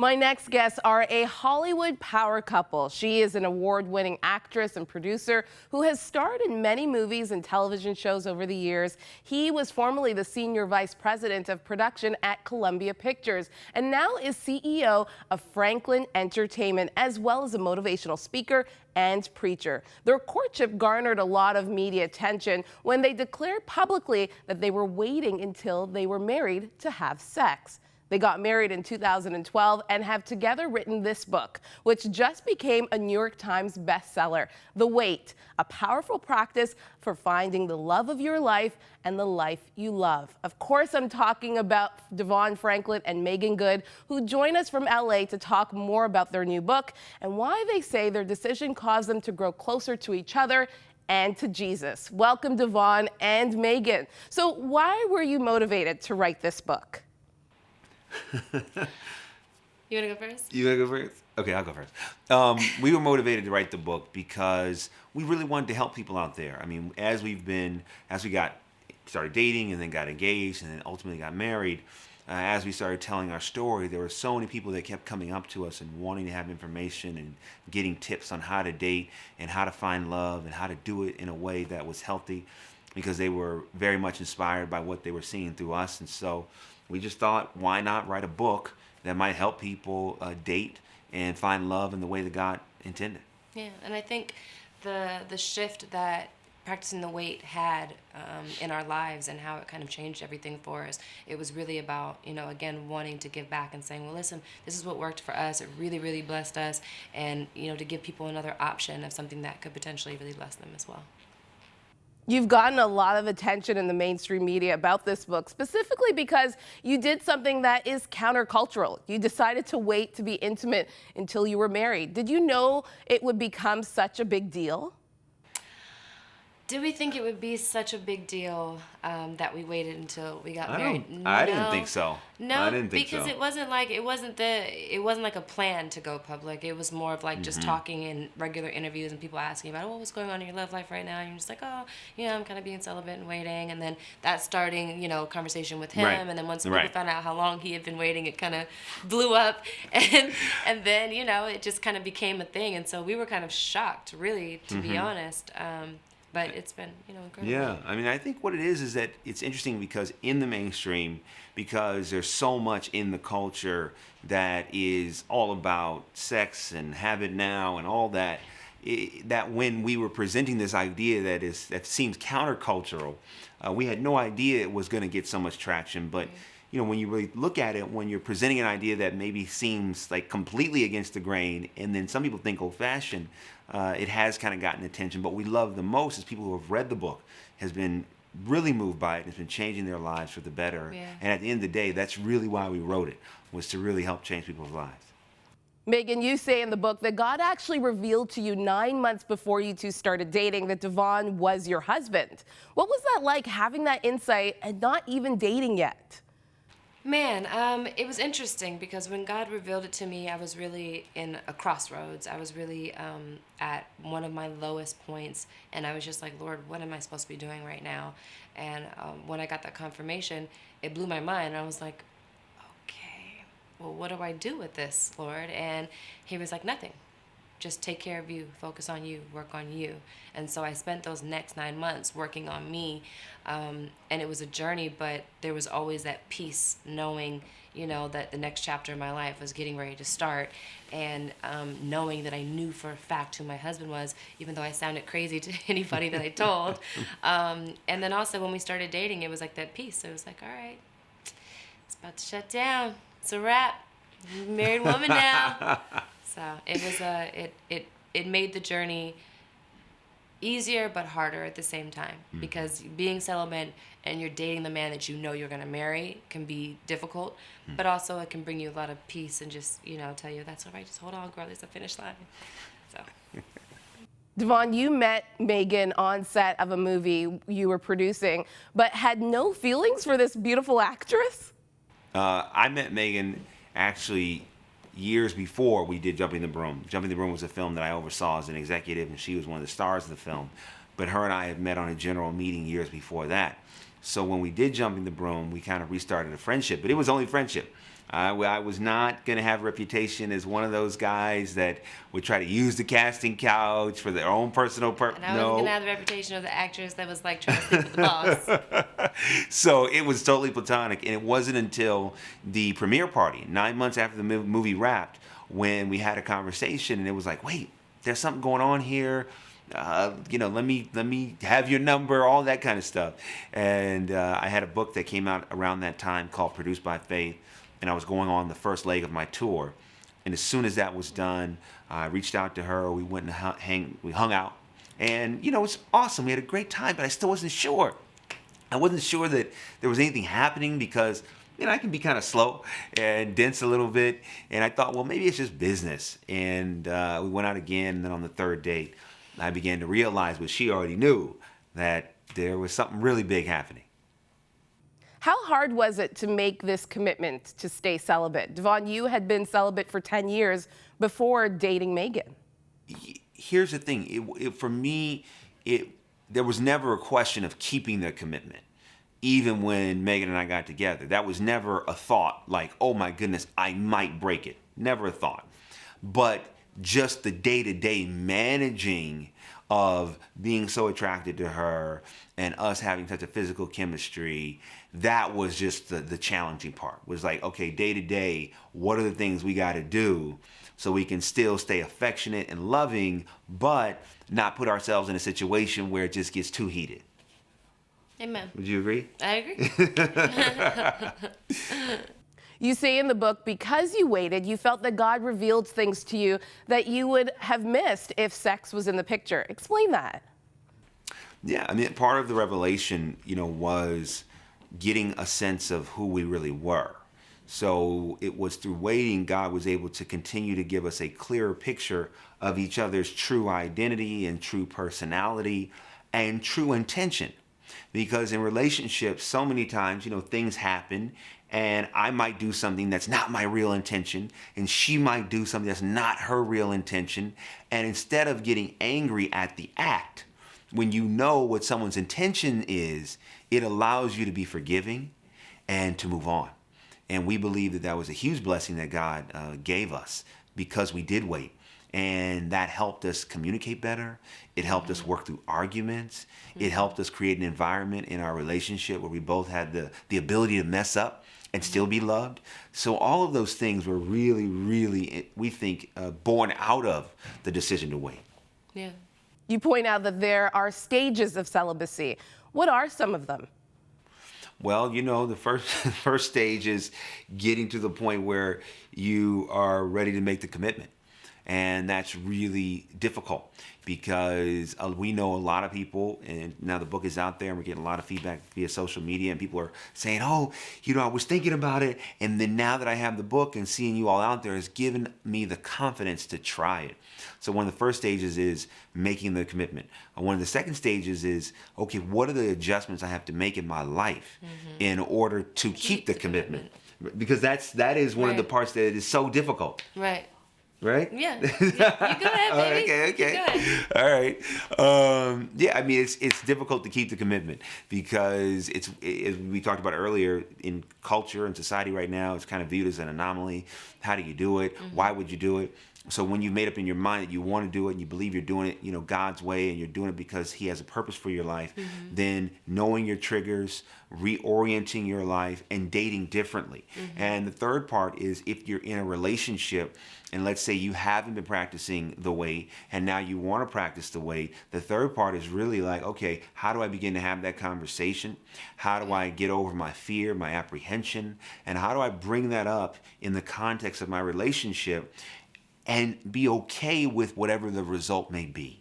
My next guests are a Hollywood power couple. She is an award-winning actress and producer who has starred in many movies and television shows over the years. He was formerly the senior vice president of production at Columbia Pictures and now is CEO of Franklin Entertainment, as well as a motivational speaker and preacher. Their courtship garnered a lot of media attention when they declared publicly that they were waiting until they were married to have sex. They got married in 2012 and have together written this book, which just became a New York Times bestseller, The Wait, a powerful practice for finding the love of your life and the life you love. Of course, I'm talking about DeVon Franklin and Meagan Good, who join us from LA to talk more about their new book and why they say their decision caused them to grow closer to each other and to Jesus. Welcome, DeVon and Meagan. So why were you motivated to write this book? You want to go first? You want to go first? Okay, I'll go first. We were motivated to write the book because we really wanted to help people out there. I mean, as we started dating and then got engaged and then ultimately got married, as we started telling our story, there were so many people that kept coming up to us and wanting to have information and getting tips on how to date and how to find love and how to do it in a way that was healthy, because they were very much inspired by what they were seeing through us. And so we just thought, why not write a book that might help people date and find love in the way that God intended. Yeah, and I think the shift that practicing the wait had in our lives and how it kind of changed everything for us, it was really about, again, wanting to give back and saying, well, listen, this is what worked for us. It really, really blessed us. And, to give people another option of something that could potentially really bless them as well. You've gotten a lot of attention in the mainstream media about this book, specifically because you did something that is countercultural. You decided to wait to be intimate until you were married. Did you know it would become such a big deal? Did we think it would be such a big deal that we waited until we got married? I didn't think so. No, I didn't think because so. it wasn't like a plan to go public. It was more of like just talking in regular interviews and people asking about, oh, what's going on in your love life right now? And you're just like, oh, I'm kind of being celibate and waiting. And then that starting, conversation with him. Right. And then once people found out how long he had been waiting, it kind of blew up. And then, it just kind of became a thing. And so we were kind of shocked, really, to be honest. But it's been, incredible. Yeah, I mean, I think what it is that it's interesting because in the mainstream, because there's so much in the culture that is all about sex and have it now and all that, that when we were presenting this idea that seems countercultural, we had no idea it was going to get so much traction. But when you really look at it, when you're presenting an idea that maybe seems like completely against the grain, and then some people think old-fashioned, it has kind of gotten attention. But we love the most is people who have read the book, has been really moved by it, and has been changing their lives for the better. Yeah. And at the end of the day, that's really why we wrote it, was to really help change people's lives. Meagan, you say in the book that God actually revealed to you 9 months before you two started dating that DeVon was your husband. What was that like, having that insight and not even dating yet? Man, it was interesting because when God revealed it to me, I was really in a crossroads. I was really at one of my lowest points, and I was just like, Lord, what am I supposed to be doing right now? And when I got that confirmation, it blew my mind. I was like, okay, well, what do I do with this, Lord? And he was like, nothing. Just take care of you, focus on you, work on you. And so I spent those next 9 months working on me. And it was a journey, but there was always that peace knowing, that the next chapter of my life was getting ready to start. And knowing that I knew for a fact who my husband was, even though I sounded crazy to anybody that I told. And then also when we started dating, it was like that peace. So it was like, all right, it's about to shut down. It's a wrap. I'm a married woman now. So it was it made the journey easier but harder at the same time, because being celibate and you're dating the man that you're going to marry can be difficult, but also it can bring you a lot of peace and just tell you that's all right, just hold on, girl, there's a finish line. So. DeVon, you met Meagan on set of a movie you were producing, but had no feelings for this beautiful actress? I met Meagan actually years before we did Jumping the Broom. Jumping the Broom was a film that I oversaw as an executive, and she was one of the stars of the film. But her and I had met on a general meeting years before that. So when we did Jumping the Broom, we kind of restarted a friendship, but it was only friendship. I was not going to have a reputation as one of those guys that would try to use the casting couch for their own personal purpose. And I wasn't going to have the reputation of the actress that was like trying to sleep with the boss. So it was totally platonic. And it wasn't until the premiere party, 9 months after the movie wrapped, when we had a conversation and it was like, wait, there's something going on here. Let me have your number, all that kind of stuff. And I had a book that came out around that time called Produced by Faith. And I was going on the first leg of my tour. And as soon as that was done, I reached out to her. We went and we hung out. And, it was awesome. We had a great time, but I still wasn't sure. I wasn't sure that there was anything happening because, I can be kind of slow and dense a little bit. And I thought, well, maybe it's just business. And we went out again. And then on the third date, I began to realize what she already knew, that there was something really big happening. How hard was it to make this commitment to stay celibate? DeVon, you had been celibate for 10 years before dating Meagan. Here's the thing. For me, there was never a question of keeping the commitment. Even when Meagan and I got together, that was never a thought like, oh my goodness, I might break it. Never a thought. But just the day-to-day managing of being so attracted to her and us having such a physical chemistry, that was just the challenging part. Was like, okay, day to day, what are the things we got to do so we can still stay affectionate and loving, but not put ourselves in a situation where it just gets too heated. Amen. Would you agree? I agree. You say in the book, because you waited, you felt that God revealed things to you that you would have missed if sex was in the picture. Explain that. Yeah, part of the revelation, was getting a sense of who we really were. So it was through waiting, God was able to continue to give us a clearer picture of each other's true identity and true personality and true intention. Because in relationships, so many times, things happen and I might do something that's not my real intention, and she might do something that's not her real intention. And instead of getting angry at the act, when you know what someone's intention is, it allows you to be forgiving and to move on. And we believe that was a huge blessing that God gave us because we did wait. And that helped us communicate better. It helped us work through arguments. It helped us create an environment in our relationship where we both had the ability to mess up and still be loved. So all of those things were really, really, we think, born out of the decision to wait. Yeah. You point out that there are stages of celibacy. What are some of them? Well, the first stage is getting to the point where you are ready to make the commitment. And that's really difficult because we know a lot of people, and now the book is out there and we're getting a lot of feedback via social media, and people are saying, oh, I was thinking about it. And then now that I have the book and seeing you all out there has given me the confidence to try it. So one of the first stages is making the commitment. One of the second stages is, okay, what are the adjustments I have to make in my life in order to keep the commitment? Because that is one of the parts that is so difficult. Right. Right? Yeah. You go ahead, baby. Okay. Go ahead. All right. It's difficult to keep the commitment because as we talked about earlier, in culture and society right now, it's kind of viewed as an anomaly. How do you do it? Why would you do it? So when you've made up in your mind that you want to do it and you believe you're doing it, God's way, and you're doing it because He has a purpose for your life, then knowing your triggers, reorienting your life, and dating differently. And the third part is if you're in a relationship and let's say you haven't been practicing the wait and now you want to practice the wait, the third part is really like, okay, how do I begin to have that conversation? How do I get over my fear, my apprehension? And how do I bring that up in the context of my relationship and be okay with whatever the result may be?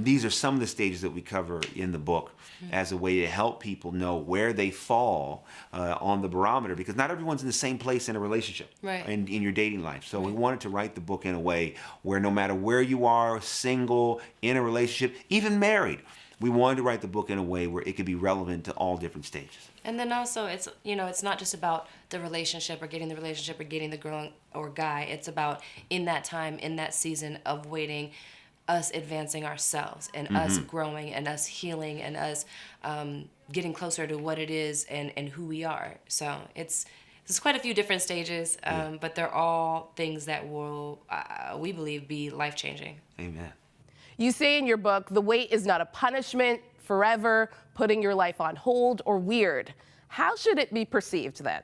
These are some of the stages that we cover in the book as a way to help people know where they fall on the barometer, because not everyone's in the same place in a relationship, in your dating life. So we wanted to write the book in a way where no matter where you are, single, in a relationship, even married, we wanted to write the book in a way where it could be relevant to all different stages. And then also it's not just about the relationship or getting the girl or guy. It's about in that time, in that season of waiting, us advancing ourselves and us growing and us healing and us getting closer to what it is and who we are. So it's there's quite a few different stages, but they're all things that will, we believe, be life-changing. Amen. You say in your book, the wait is not a punishment, forever, putting your life on hold, or weird. How should it be perceived then?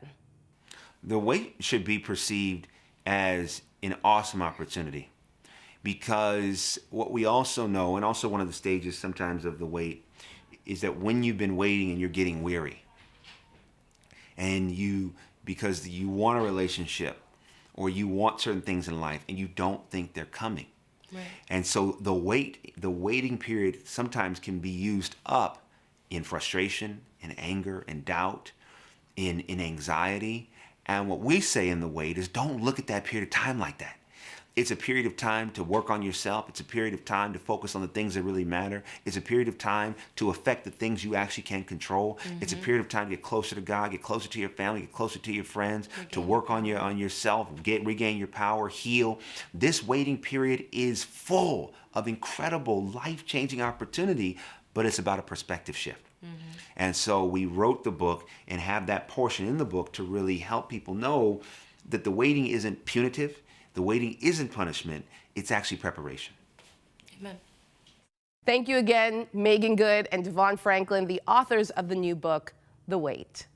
The wait should be perceived as an awesome opportunity, because what we also know, and also one of the stages sometimes of the wait, is that when you've been waiting and you're getting weary, and because you want a relationship or you want certain things in life and you don't think they're coming. Right. And so the waiting period sometimes can be used up in frustration, in anger, in doubt, in anxiety. And what we say in the wait is, don't look at that period of time like that. It's a period of time to work on yourself. It's a period of time to focus on the things that really matter. It's a period of time to affect the things you actually can control. It's a period of time to get closer to God, get closer to your family, get closer to your friends, to work on yourself, regain your power, heal. This waiting period is full of incredible life-changing opportunity, but it's about a perspective shift. And so we wrote the book and have that portion in the book to really help people know that the waiting isn't punitive. The waiting isn't punishment. It's actually preparation. Amen. Thank you again, Meagan Good and DeVon Franklin, the authors of the new book, The Wait.